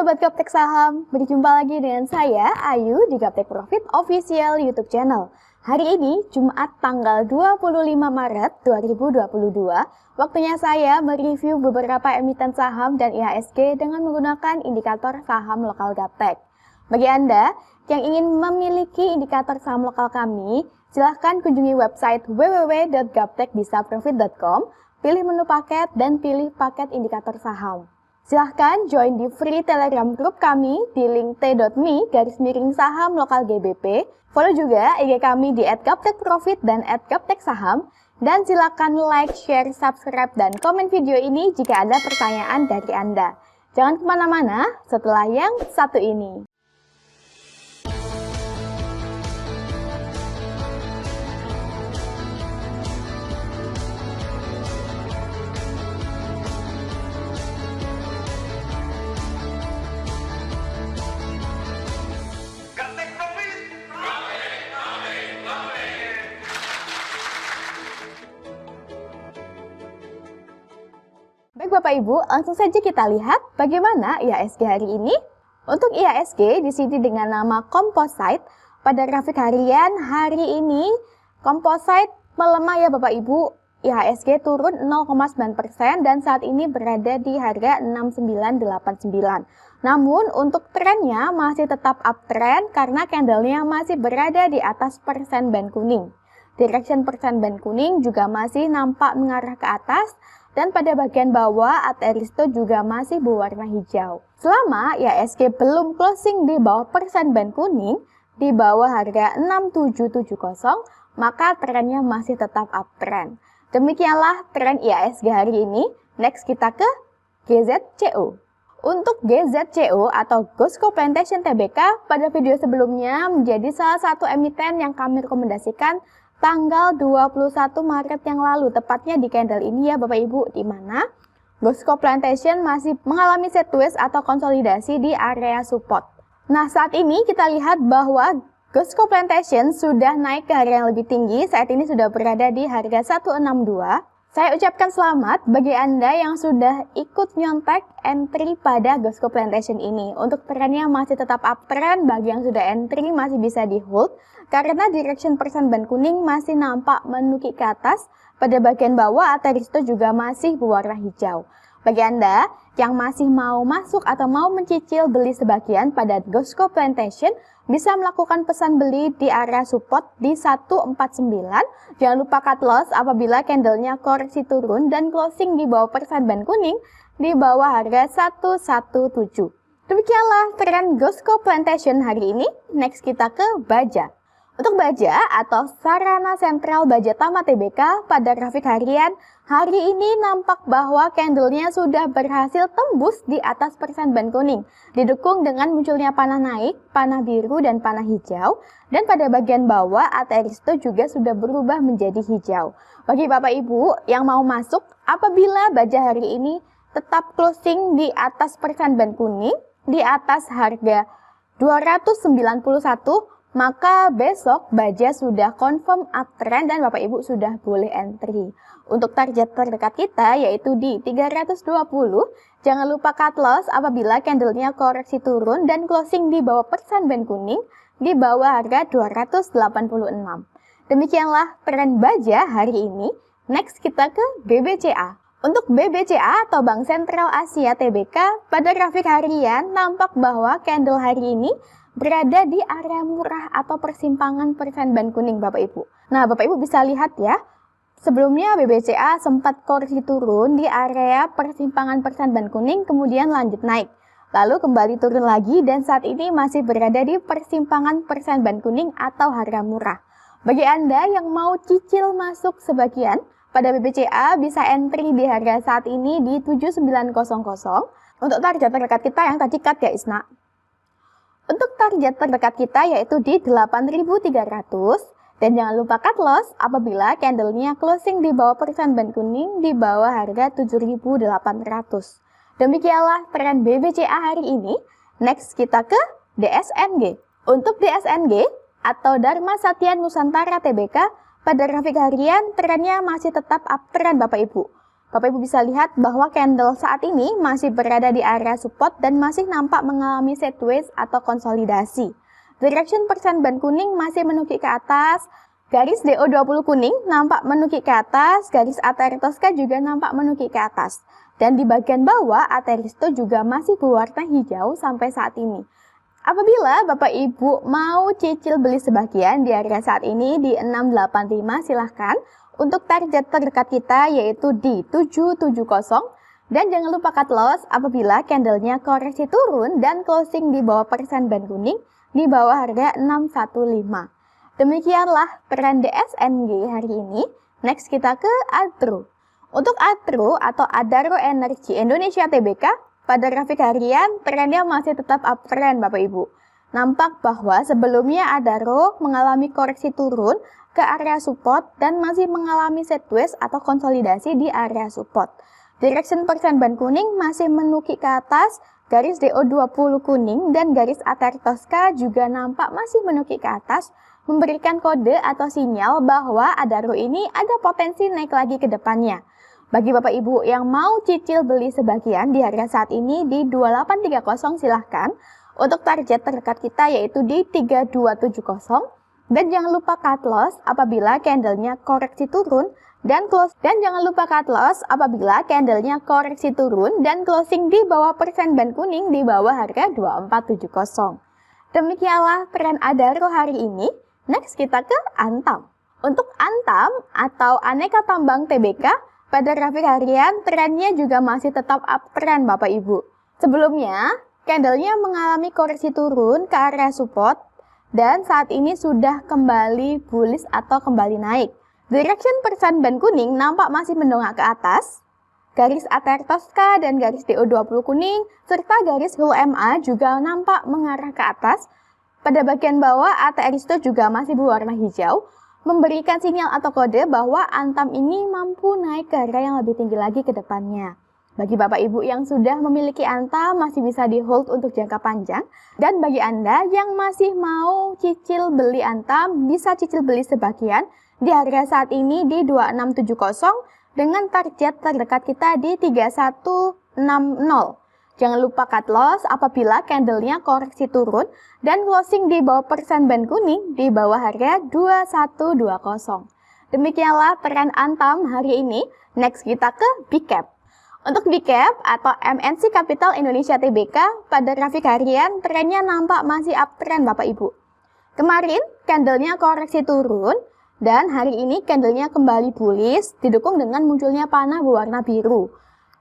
Sobat Gaptek Saham, berjumpa lagi dengan saya Ayu di Gaptek Profit Official YouTube channel. Hari ini Jumat tanggal 25 Maret 2022, waktunya saya mereview beberapa emiten saham dan IHSG dengan menggunakan indikator saham lokal Gaptek. Bagi Anda yang ingin memiliki indikator saham lokal kami, silahkan kunjungi website www.gaptekbisaprofit.com, pilih menu paket dan pilih paket indikator saham. Silahkan join di free Telegram group kami di link t.me/saham lokal GBP. Follow juga IG kami di @gaptekprofit dan @gapteksaham. Dan silakan like, share, subscribe, dan komen video ini jika ada pertanyaan dari Anda. Jangan kemana-mana setelah yang satu ini. Baik Bapak Ibu, langsung saja kita lihat bagaimana IHSG hari ini. Untuk IHSG di sini dengan nama Composite, pada grafik harian hari ini Composite melemah ya Bapak Ibu. IHSG turun 0,9% dan saat ini berada di harga 6989. Namun untuk trennya masih tetap uptrend karena candlenya masih berada di atas persen band kuning. Direction persen band kuning juga masih nampak mengarah ke atas. Dan pada bagian bawah Aristo juga masih berwarna hijau. Selama IHSG belum closing di bawah persen band kuning, di bawah harga 6770, maka trennya masih tetap uptrend. Demikianlah tren IHSG hari ini. Next kita ke GZCO. Untuk GZCO atau Gosco Plantation Tbk, pada video sebelumnya menjadi salah satu emiten yang kami rekomendasikan tanggal 21 Maret yang lalu, tepatnya di candle ini ya Bapak Ibu, di mana Gosco Plantation masih mengalami sideways atau konsolidasi di area support. Nah, saat ini kita lihat bahwa Gosco Plantation sudah naik ke harga yang lebih tinggi, saat ini sudah berada di harga 162. Saya ucapkan selamat bagi Anda yang sudah ikut nyontek entry pada Gosco Plantation ini. Untuk trennya masih tetap uptrend, bagi yang sudah entry masih bisa di hold karena direction persen band kuning masih nampak menukik ke atas. Pada bagian bawah Aristo juga masih berwarna hijau. Bagi Anda yang masih mau masuk atau mau mencicil beli sebagian pada Gosco Plantation, bisa melakukan pesan beli di area support di 149. Jangan lupa cut loss apabila candlenya koreksi turun dan closing di bawah persen band kuning di bawah harga 117. Demikianlah tren Gosco Plantation hari ini. Next kita ke Baja. Untuk Baja atau Sarana Sentral Baja Tama Tbk, pada grafik harian hari ini nampak bahwa candlenya sudah berhasil tembus di atas persen band kuning, didukung dengan munculnya panah naik, panah biru, dan panah hijau. Dan pada bagian bawah Aristo juga sudah berubah menjadi hijau. Bagi Bapak Ibu yang mau masuk, apabila Baja hari ini tetap closing di atas persen band kuning, di atas harga 291, maka besok Baja sudah confirm uptrend dan Bapak Ibu sudah boleh entry. Untuk target terdekat kita yaitu di 320. Jangan lupa cut loss apabila candlenya koreksi turun dan closing di bawah persen band kuning di bawah harga 286. Demikianlah tren Baja hari ini. Next kita ke BBCA. Untuk BBCA atau Bank Sentral Asia Tbk, pada grafik harian nampak bahwa candle hari ini berada di area murah atau persimpangan persen band kuning Bapak Ibu. Nah, Bapak Ibu bisa lihat ya, sebelumnya BBCA sempat koreksi turun di area persimpangan persen band kuning, kemudian lanjut naik. Lalu kembali turun lagi dan saat ini masih berada di persimpangan persen band kuning atau harga murah. Bagi Anda yang mau cicil masuk sebagian, pada BBCA bisa entry di harga saat ini di 7900. Untuk target terdekat kita yang tadi cut ya Isna. Untuk target terdekat kita yaitu di 8.300 dan jangan lupa cut loss apabila candlenya closing di bawah persen band kuning di bawah harga 7.800. Demikianlah tren BBCA hari ini. Next kita ke DSNG. Untuk DSNG atau Dharma Satya Nusantara Tbk, pada grafik harian trennya masih tetap uptrend Bapak Ibu. Bapak Ibu bisa lihat bahwa candle saat ini masih berada di area support dan masih nampak mengalami sideways atau konsolidasi. Direction persen band kuning masih menukik ke atas, garis DO20 kuning nampak menukik ke atas, garis ATR Tosca juga nampak menukik ke atas. Dan di bagian bawah Ateristo juga masih berwarna hijau sampai saat ini. Apabila Bapak Ibu mau cicil beli sebagian di area saat ini di 685 silahkan. Untuk target terdekat kita yaitu di 770 dan jangan lupa cut loss apabila candlenya koreksi turun dan closing di bawah persen band kuning di bawah harga 615. Demikianlah tren DSNG hari ini. Next kita ke ADRO. Untuk ADRO atau Adaro Energi Indonesia Tbk, pada grafik harian trennya masih tetap uptrend Bapak Ibu. Nampak bahwa sebelumnya Adaro mengalami koreksi turun ke area support dan masih mengalami sideways atau konsolidasi di area support. Direction persen band kuning masih menukik ke atas, garis DO20 kuning dan garis ATR Tosca juga nampak masih menukik ke atas, memberikan kode atau sinyal bahwa Adaro ini ada potensi naik lagi ke depannya. Bagi Bapak Ibu yang mau cicil beli sebagian di harga saat ini di 2830 silahkan. Untuk target terdekat kita yaitu di 3270. Dan jangan lupa cut loss apabila candlenya koreksi turun dan jangan lupa cut loss apabila candlenya koreksi turun dan closing di bawah persen band kuning di bawah harga 2470. Demikianlah tren Adaro hari ini. Next kita ke Antam. Untuk Antam atau Aneka Tambang Tbk, pada grafik harian, trennya juga masih tetap uptrend Bapak Ibu. Sebelumnya, candlenya mengalami koreksi turun ke area support dan saat ini sudah kembali bullish atau kembali naik. Direction persen band kuning nampak masih mendongak ke atas. Garis ATR Tosca dan garis DO20 kuning serta garis Hull MA juga nampak mengarah ke atas. Pada bagian bawah Ateristo juga masih berwarna hijau, memberikan sinyal atau kode bahwa Antam ini mampu naik ke harga yang lebih tinggi lagi ke depannya. Bagi Bapak Ibu yang sudah memiliki Antam masih bisa di hold untuk jangka panjang. Dan bagi Anda yang masih mau cicil beli Antam, bisa cicil beli sebagian di harga saat ini di 2670 dengan target terdekat kita di 3160. Jangan lupa cut loss apabila candlenya koreksi turun dan closing di bawah persen band kuning di bawah harga 2120. Demikianlah tren Antam hari ini. Next kita ke BCAP. Untuk BCAP atau MNC Capital Indonesia Tbk, pada grafik harian trennya nampak masih uptrend Bapak Ibu. Kemarin candlenya koreksi turun dan hari ini candlenya kembali bullish didukung dengan munculnya panah berwarna biru.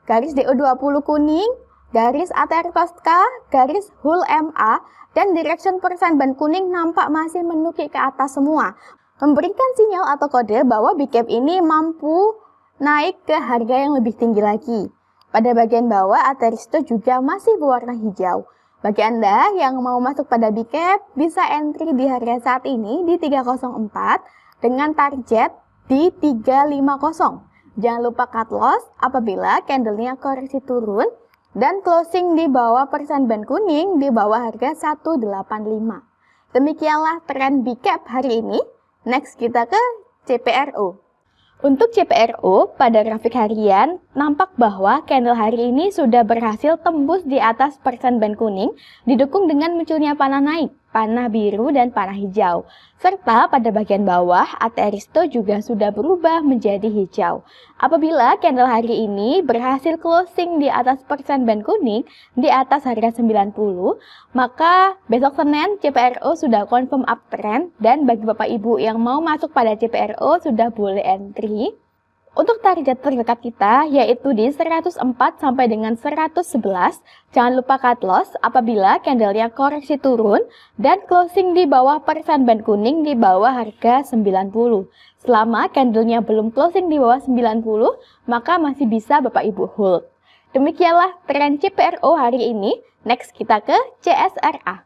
Garis DO20 kuning, garis ATR Tosca, garis Hull MA, dan direction persen band kuning nampak masih menukik ke atas semua. Memberikan sinyal atau kode bahwa BCAP ini mampu naik ke harga yang lebih tinggi lagi. Pada bagian bawah Ateristo juga masih berwarna hijau. Bagi Anda yang mau masuk pada BCAP, bisa entry di harga saat ini di 304 dengan target di 350. Jangan lupa cut loss apabila candlenya koreksi turun dan closing di bawah persen band kuning di bawah harga 185. Demikianlah tren BCAP hari ini. Next kita ke CPRO. Untuk CPRO, pada grafik harian, nampak bahwa candle hari ini sudah berhasil tembus di atas persen band kuning, didukung dengan munculnya panah naik, panah biru, dan panah hijau. Serta pada bagian bawah, Ateristo juga sudah berubah menjadi hijau. Apabila candle hari ini berhasil closing di atas persen band kuning, di atas harga 90, maka besok Senin CPRO sudah confirm uptrend, dan bagi Bapak Ibu yang mau masuk pada CPRO sudah boleh entry. Untuk target terdekat kita yaitu di 104 sampai dengan 111. Jangan lupa cut loss apabila candlenya koreksi turun dan closing di bawah persen band kuning di bawah harga 90. Selama candlenya belum closing di bawah 90, maka masih bisa Bapak Ibu hold. Demikianlah tren CPRO hari ini. Next kita ke CSRA.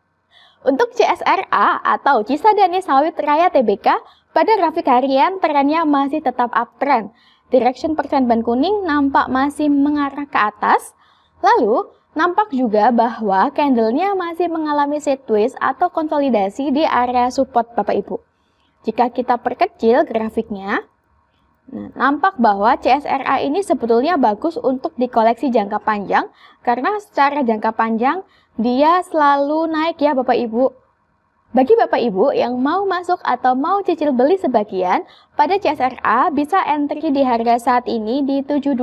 Untuk CSRA atau Cisadane Sawit Raya Tbk, pada grafik harian trennya masih tetap uptrend. Direction persen band kuning nampak masih mengarah ke atas. Lalu, nampak juga bahwa candlenya masih mengalami sideways atau konsolidasi di area support Bapak Ibu. Jika kita perkecil grafiknya, Nah, nampak bahwa CSRA ini sebetulnya bagus untuk dikoleksi jangka panjang karena secara jangka panjang dia selalu naik ya Bapak Ibu. Bagi Bapak Ibu yang mau masuk atau mau cicil beli sebagian, pada CSRA bisa entry di harga saat ini di 720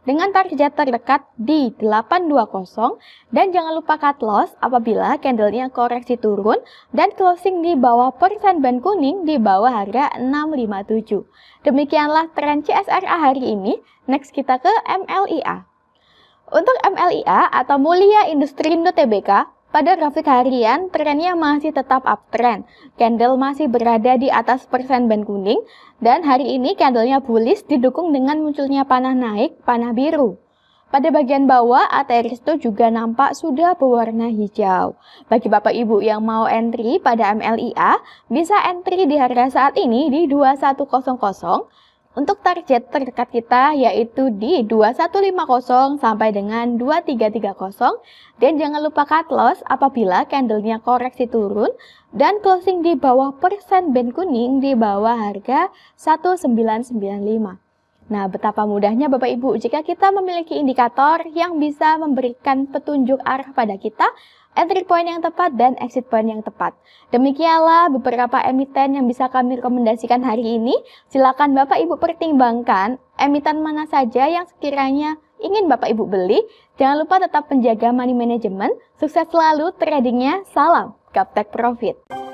dengan target terdekat di 820 dan jangan lupa cut loss apabila candlenya koreksi turun dan closing di bawah persen band kuning di bawah harga 657. Demikianlah tren CSRA hari ini. Next kita ke MLIA. Untuk MLIA atau Mulia Industrindo Tbk, pada grafik harian, trennya masih tetap uptrend. Candle masih berada di atas persen band kuning, dan hari ini candlenya bullish didukung dengan munculnya panah naik, panah biru. Pada bagian bawah, Ateristo juga nampak sudah berwarna hijau. Bagi Bapak Ibu yang mau entry pada MLIA, bisa entry di harga saat ini di 2100. Untuk target terdekat kita yaitu di 2150 sampai dengan 2330 dan jangan lupa cut loss apabila candlenya koreksi turun dan closing di bawah persen band kuning di bawah harga 1995. Nah, betapa mudahnya Bapak Ibu jika kita memiliki indikator yang bisa memberikan petunjuk arah pada kita, entry point yang tepat dan exit point yang tepat. Demikianlah beberapa emiten yang bisa kami rekomendasikan hari ini. Silakan Bapak Ibu pertimbangkan emiten mana saja yang sekiranya ingin Bapak Ibu beli. Jangan lupa tetap menjaga money management. Sukses selalu tradingnya. Salam Gaptek Profit.